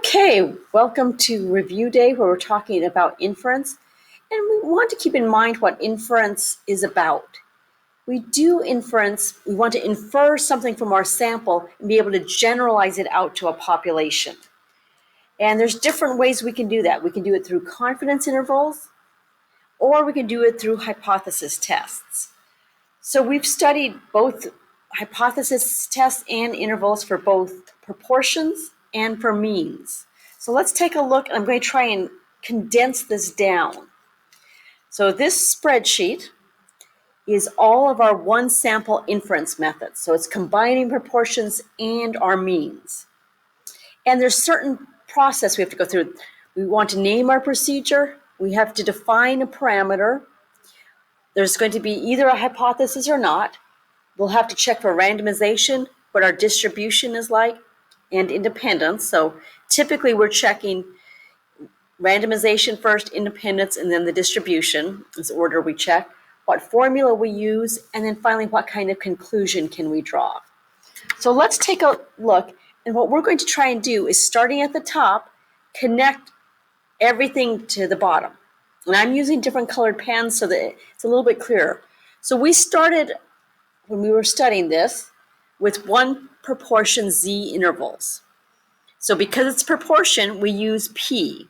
Okay, welcome to Review Day where we're talking about inference. And we want to keep in mind what inference is about. We do inference, we want to infer something from our sample and be able to generalize it out to a population. And there's different ways we can do that. We can do it through confidence intervals, or we can do it through hypothesis tests. So we've studied both hypothesis tests and intervals for both proportions and for means. So let's take a look. I'm going to try and condense this down. So this spreadsheet is all of our one sample inference methods. So it's combining proportions and our means. And there's certain process we have to go through. We want to name our procedure. We have to define a parameter. There's going to be either a hypothesis or not. We'll have to check for randomization, what our distribution is like, and independence. So typically we're checking randomization first, independence, and then the distribution is the order we check, what formula we use, and then finally what kind of conclusion can we draw. So let's take a look, and what we're going to try and do is, starting at the top, connect everything to the bottom. And I'm using different colored pens so that it's a little bit clearer. So we started, when we were studying this, with one proportion z intervals. So because it's proportion, we use p.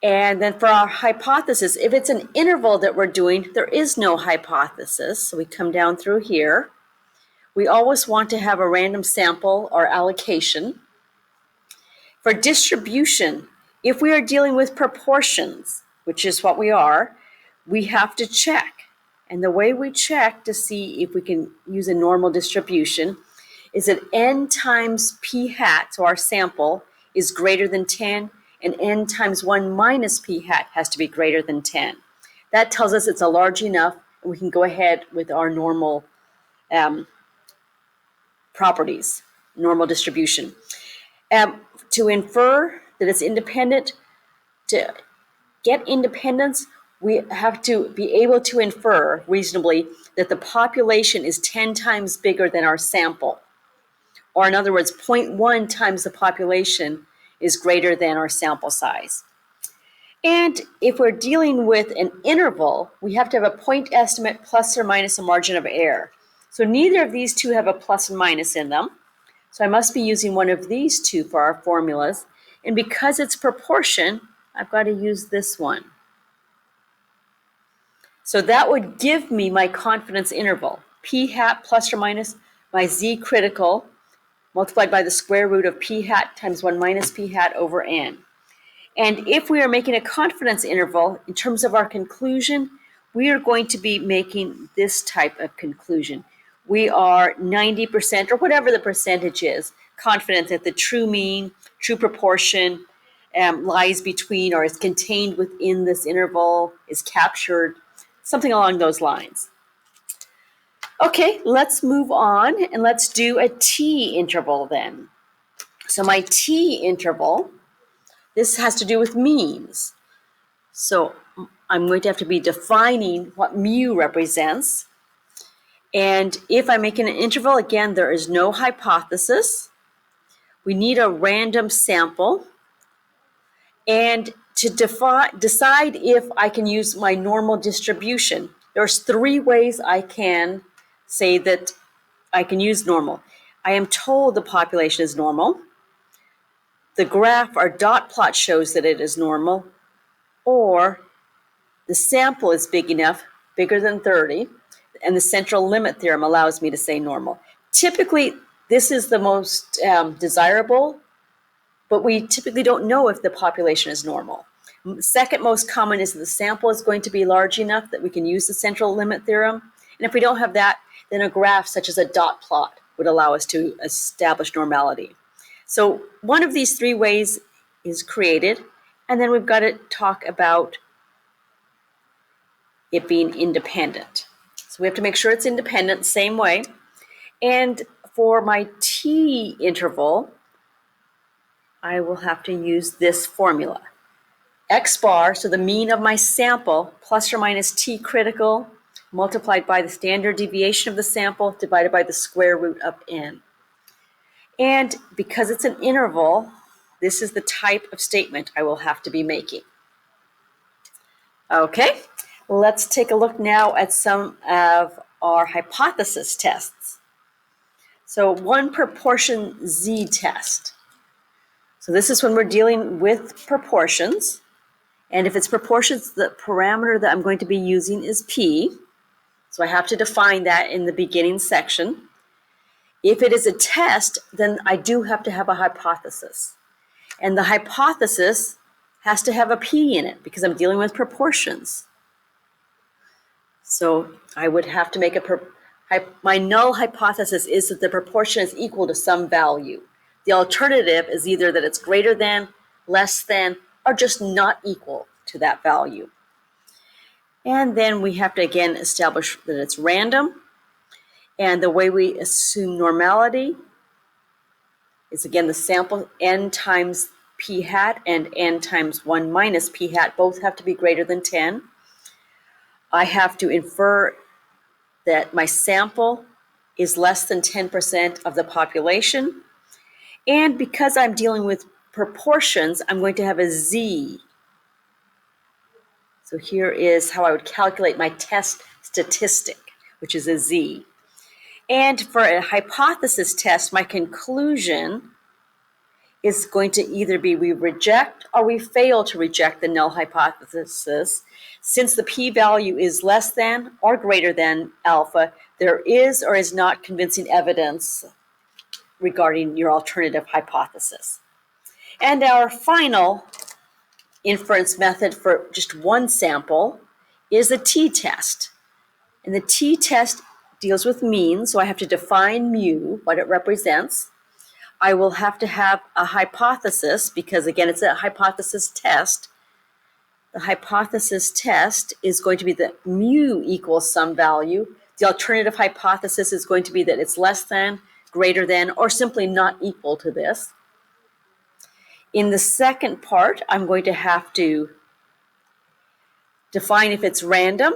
And then for our hypothesis, if it's an interval that we're doing, there is no hypothesis. So we come down through here. We always want to have a random sample or allocation. For distribution, if we are dealing with proportions, which is what we are, we have to check. And the way we check to see if we can use a normal distribution is that n times p hat, so our sample, is greater than 10, and n times 1 minus p hat has to be greater than 10. That tells us it's a large enough, and we can go ahead with our normal properties, normal distribution. To infer that it's independent, to get independence, we have to be able to infer reasonably that the population is 10 times bigger than our sample. Or in other words, 0.1 times the population is greater than our sample size. And if we're dealing with an interval, we have to have a point estimate plus or minus a margin of error. So neither of these two have a plus and minus in them. So I must be using one of these two for our formulas. And because it's proportion, I've got to use this one. So that would give me my confidence interval, p hat plus or minus my z critical multiplied by the square root of p hat times 1 minus p hat over n. And if we are making a confidence interval, in terms of our conclusion, we are going to be making this type of conclusion. We are 90%, or whatever the percentage is, confident that the true mean, true proportion lies between or is contained within this interval, is captured, something along those lines. Okay, let's move on and let's do a t interval then. So my t interval, this has to do with means. So I'm going to have to be defining what mu represents. And if I'm making an interval, again, there is no hypothesis. We need a random sample. And to decide if I can use my normal distribution, there's 3 ways I can say that I can use normal. I am told the population is normal. The graph or dot plot shows that it is normal, or the sample is big enough, bigger than 30, and the central limit theorem allows me to say normal. Typically, this is the most desirable, but we typically don't know if the population is normal. Second most common is that the sample is going to be large enough that we can use the central limit theorem. And if we don't have that, then a graph such as a dot plot would allow us to establish normality. So one of these 3 ways is created, and then we've got to talk about it being independent. So we have to make sure it's independent, same way. And for my t interval, I will have to use this formula. X bar, so the mean of my sample, plus or minus t critical, multiplied by the standard deviation of the sample, divided by the square root of n. And because it's an interval, this is the type of statement I will have to be making. Okay, let's take a look now at some of our hypothesis tests. So one proportion Z test. So this is when we're dealing with proportions. And if it's proportions, the parameter that I'm going to be using is P. So I have to define that in the beginning section. If it is a test, then I do have to have a hypothesis. And the hypothesis has to have a P in it because I'm dealing with proportions. So I would have to make my null hypothesis is that the proportion is equal to some value. The alternative is either that it's greater than, less than, or just not equal to that value. And then we have to again establish that it's random. And the way we assume normality is again the sample n times p hat and n times 1 minus p hat both have to be greater than 10. I have to infer that my sample is less than 10% of the population. And because I'm dealing with proportions, I'm going to have a z. So here is how I would calculate my test statistic, which is a z. And for a hypothesis test, my conclusion is going to either be we reject or we fail to reject the null hypothesis. Since the p-value is less than or greater than alpha, there is or is not convincing evidence regarding your alternative hypothesis. And our final inference method for just one sample is the t-test. And the t-test deals with mean, so I have to define mu, what it represents. I will have to have a hypothesis because, again, it's a hypothesis test. The hypothesis test is going to be that mu equals some value. The alternative hypothesis is going to be that it's less than, greater than, or simply not equal to this. In the second part, I'm going to have to define if it's random.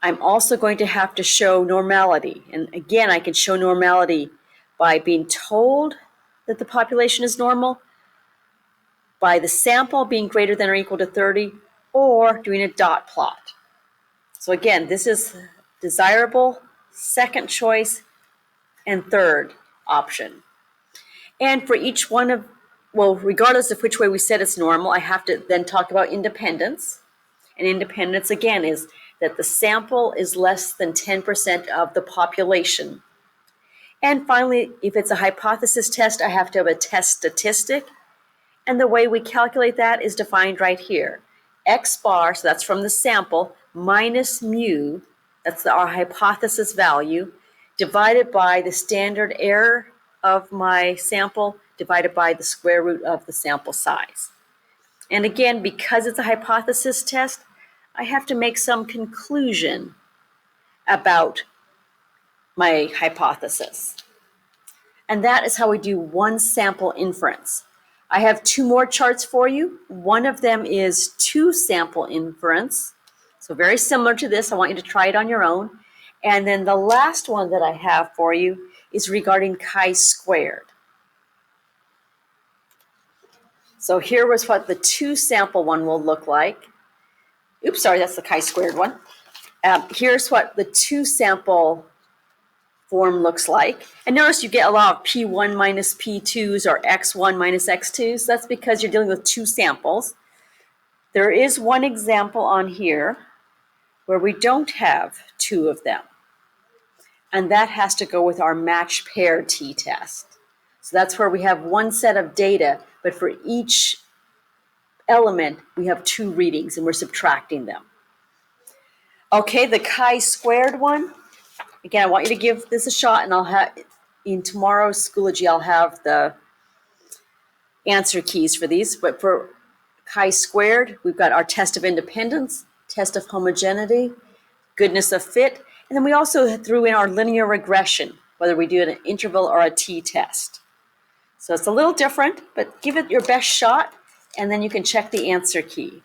I'm also going to have to show normality. And again, I can show normality by being told that the population is normal, by the sample being greater than or equal to 30, or doing a dot plot. So again, this is desirable, second choice, and third option. And for each one of, well, regardless of which way we said it's normal, I have to then talk about independence. And independence, again, is that the sample is less than 10% of the population. And finally, if it's a hypothesis test, I have to have a test statistic. And the way we calculate that is defined right here. X bar, so that's from the sample, minus mu, that's our hypothesis value, divided by the standard error of my sample, divided by the square root of the sample size. And again, because it's a hypothesis test, I have to make some conclusion about my hypothesis. And that is how we do one sample inference. I have two more charts for you. One of them is two sample inference. So very similar to this. I want you to try it on your own. And then the last one that I have for you is regarding chi-squared. So here was what the two sample one will look like. Oops, sorry, that's the chi-squared one. Here's what the two sample form looks like. And notice you get a lot of P1 minus P2s or X1 minus X2s. That's because you're dealing with two samples. There is one example on here where we don't have two of them. And that has to go with our match pair t-test. So that's where we have one set of data, but for each element, we have two readings and we're subtracting them. Okay, the chi-squared one. Again, I want you to give this a shot, and I'll have in tomorrow's Schoology, I'll have the answer keys for these. But for chi-squared, we've got our test of independence, test of homogeneity, goodness of fit, and then we also threw in our linear regression, whether we do an interval or a t-test. So it's a little different, but give it your best shot, and then you can check the answer key.